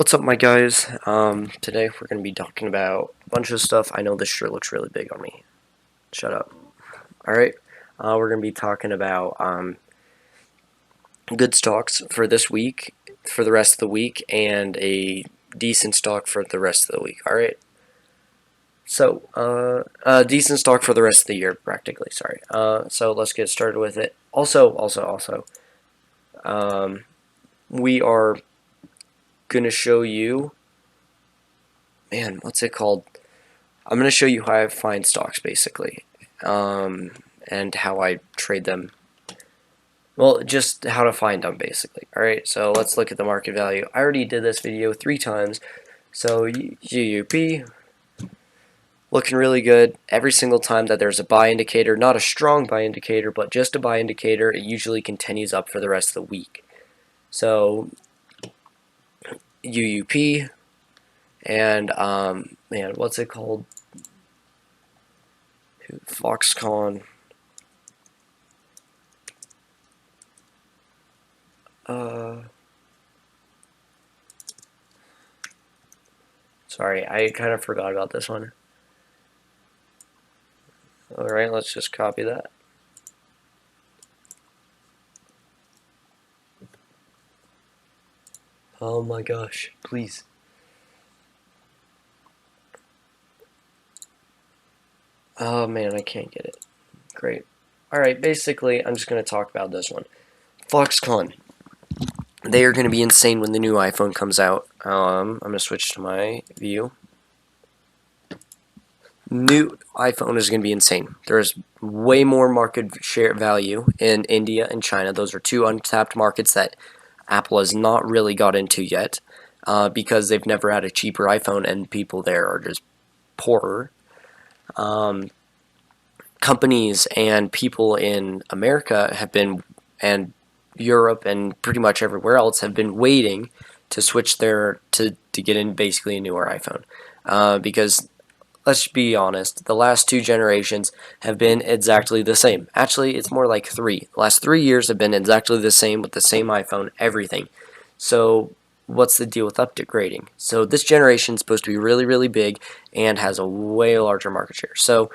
What's up, my guys? Today we're going to be talking about a bunch of stuff. I know this shirt looks really big on me. Shut up. Alright, we're going to be talking about good stocks for this week, for the rest of the week, and a decent stock for the rest of the week. Alright? So, decent stock for the rest of the year, practically, sorry. So let's get started with it. Also, we are going to show you, man, what's it called? I'm going to show you how I find stocks, basically, and how I trade them. Well, just how to find them, basically. Alright, so let's look at the market value. I already did this video 3 times, so UUP, looking really good. Every single time that there's a buy indicator, not a strong buy indicator, but just a buy indicator, it usually continues up for the rest of the week. So, UUP, and, man, what's it called? Foxconn. Sorry, I kind of forgot about this one. Alright, let's just copy that. Oh my gosh, please. Oh man, I can't get it. Great. Alright, basically, I'm just going to talk about this one. Foxconn. They are going to be insane when the new iPhone comes out. I'm going to switch to my view. New iPhone is going to be insane. There's way more market share value in India and China. Those are two untapped markets that Apple has not really got into yet because they've never had a cheaper iPhone and people there are just poorer. Companies and people in America have been, and Europe and pretty much everywhere else have been waiting to switch to get in basically a newer iPhone because let's be honest, the last 2 generations have been exactly the same. Actually, it's more like 3. The last 3 years have been exactly the same with the same iPhone, everything. So what's the deal with upgrading? So this generation is supposed to be really, really big and has a way larger market share. So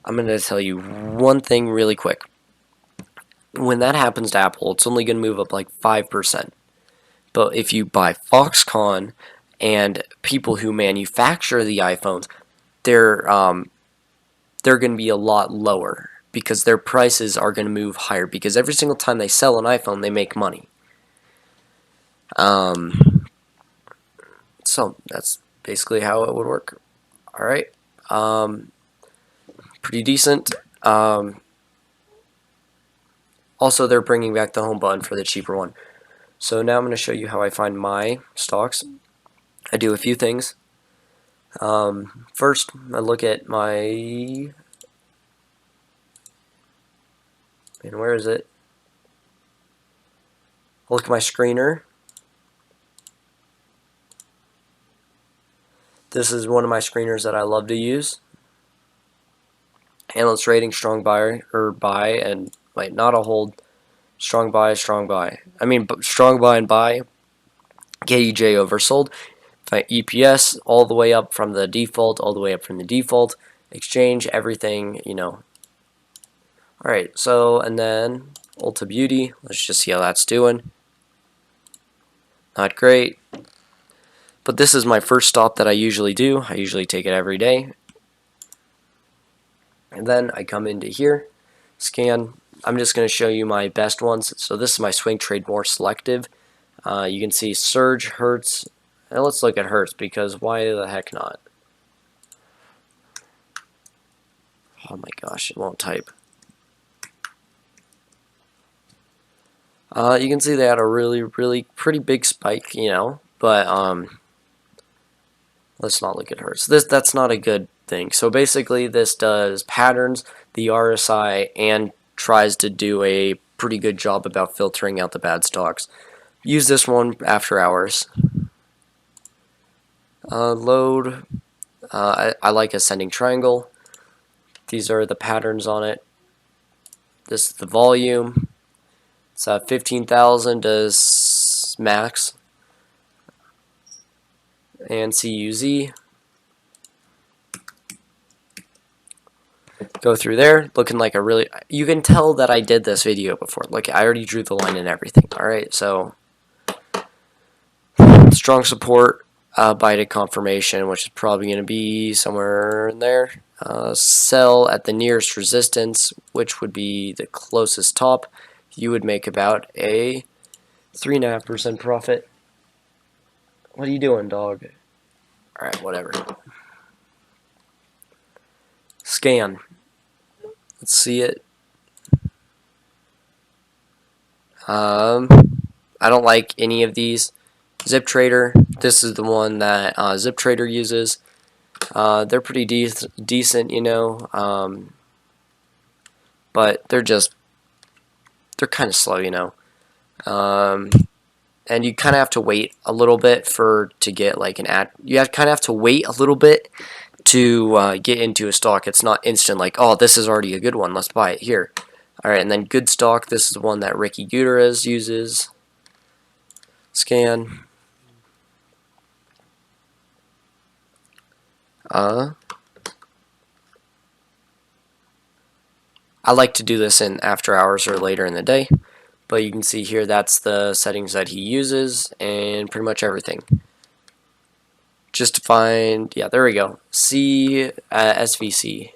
I'm going to tell you one thing really quick. When that happens to Apple, it's only going to move up like 5%. But if you buy Foxconn and people who manufacture the iPhones, they're going to be a lot lower because their prices are going to move higher because every single time they sell an iPhone, they make money. So that's basically how it would work. All right. Pretty decent. Also, they're bringing back the home button for the cheaper one. So now I'm going to show you how I find my stocks. I do a few things. First, I look at my... And where is it? I look at my screener. This is one of my screeners that I love to use. Analyst rating, strong buy, and wait, not a hold. Strong buy, strong buy. I mean, strong buy and buy. KEJ oversold. EPS all the way up from the default, all the way up from the default. Exchange, everything, you know. Alright, so, and then Ulta Beauty. Let's just see how that's doing. Not great. But this is my first stop that I usually do. I usually take it every day. And then I come into here, scan. I'm just going to show you my best ones. So this is my swing trade, more selective. You can see Surge, Hertz. And let's look at Hertz because why the heck not? Oh my gosh, it won't type. You can see they had a really pretty big spike, you know, but let's not look at Hertz. That's not a good thing. So basically this does patterns, the RSI, and tries to do a pretty good job about filtering out the bad stocks. Use this one after hours. Load. I like ascending triangle. These are the patterns on it. This is the volume. It's 15,000 does max. and CUZ. Go through there, looking like a really, you can tell that I did this video before. Like, I already drew the line and everything. Alright, so strong support, bided confirmation, which is probably going to be somewhere in there. Sell at the nearest resistance, which would be the closest top. You would make about a 3.5% profit. What are you doing, dog? Alright, whatever. Scan. Let's see it. I don't like any of these. Zip Trader. This is the one that Zip Trader uses. They're pretty decent, you know. But they're kind of slow, you know. And you kind of have to wait a little bit to get like an ad. You kind of have to wait a little bit to get into a stock. It's not instant like, oh, this is already a good one, let's buy it here. Alright, and then good stock, this is one that Ricky Gutierrez uses. Scan. I like to do this in after hours or later in the day, but you can see here that's the settings that he uses and pretty much everything. Just to find, yeah, there we go. See SVC.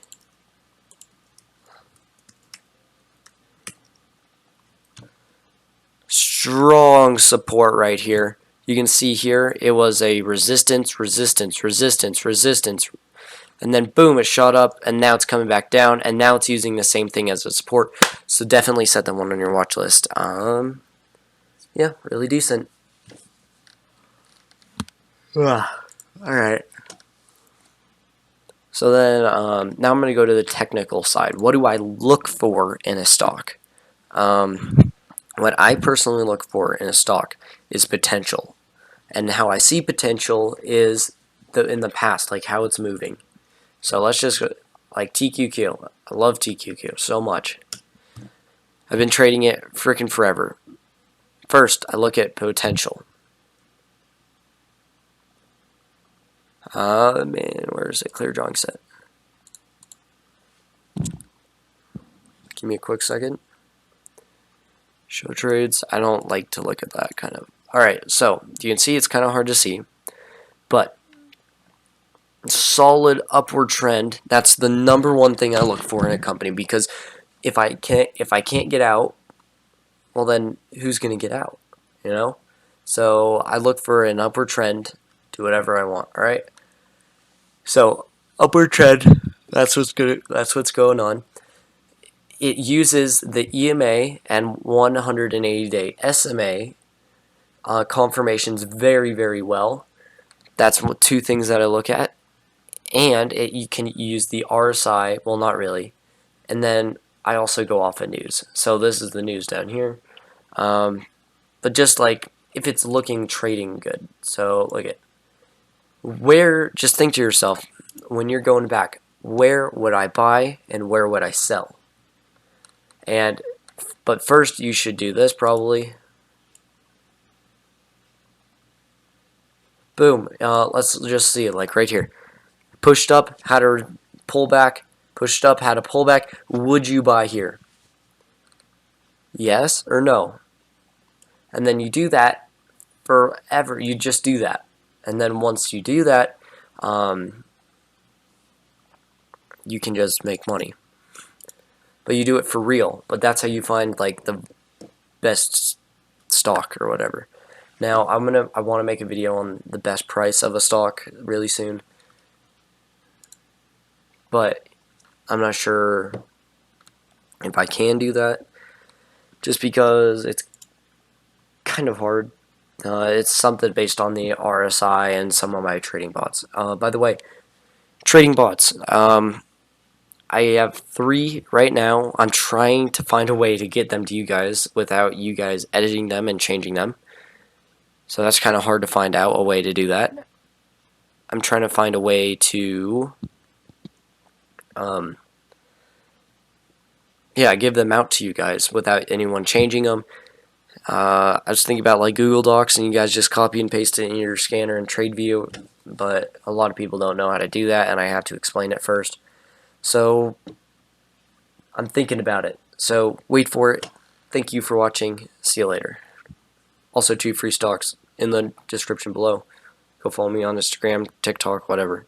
Strong support right here. You can see here it was a resistance, resistance, resistance, resistance, and then boom, it shot up, and now it's coming back down, and now it's using the same thing as a support. So definitely set that one on your watch list. Yeah, really decent. Alright. So then, now I'm going to go to the technical side. What do I look for in a stock? What I personally look for in a stock is potential. And how I see potential is in the past, like how it's moving. So let's just go, like TQQ. I love TQQ so much. I've been trading it freaking forever. First, I look at potential. Man, where is it? Clear drawing set. Give me a quick second. Show trades. I don't like to look at that kind of. Alright, so you can see it's kind of hard to see, but solid upward trend. That's the number one thing I look for in a company, because if I can't get out, well then who's gonna get out? You know? So I look for an upward trend, do whatever I want, alright? So upward trend, that's what's going on. It uses the EMA and 180-day SMA confirmations very, very well. That's two things that I look at. And you can use the RSI, well, not really. And then I also go off of news. So this is the news down here. But just like if it's looking trading good. So look at just think to yourself, when you're going back, where would I buy and where would I sell? But first you should do this probably. Boom. Let's just see it like right here. Pushed up, had a pullback. Pushed up, had a pullback. Would you buy here? Yes or no? And then you do that forever. You just do that. And then once you do that, you can just make money. But you do it for real. But that's how you find like the best stock or whatever. Now I want to make a video on the best price of a stock really soon. But I'm not sure if I can do that, just because it's kind of hard. It's something based on the RSI and some of my trading bots. By the way, trading bots. I have 3 right now. I'm trying to find a way to get them to you guys without you guys editing them and changing them. So that's kind of hard to find out a way to do that. I'm trying to find a way to yeah, give them out to you guys without anyone changing them. I was thinking about like Google Docs, and you guys just copy and paste it in your scanner and trade view. but a lot of people don't know how to do that, and I have to explain it first. So I'm thinking about it. So wait for it. Thank you for watching. See you later. Also, 2 free stocks in the description below. Go follow me on Instagram, TikTok, whatever.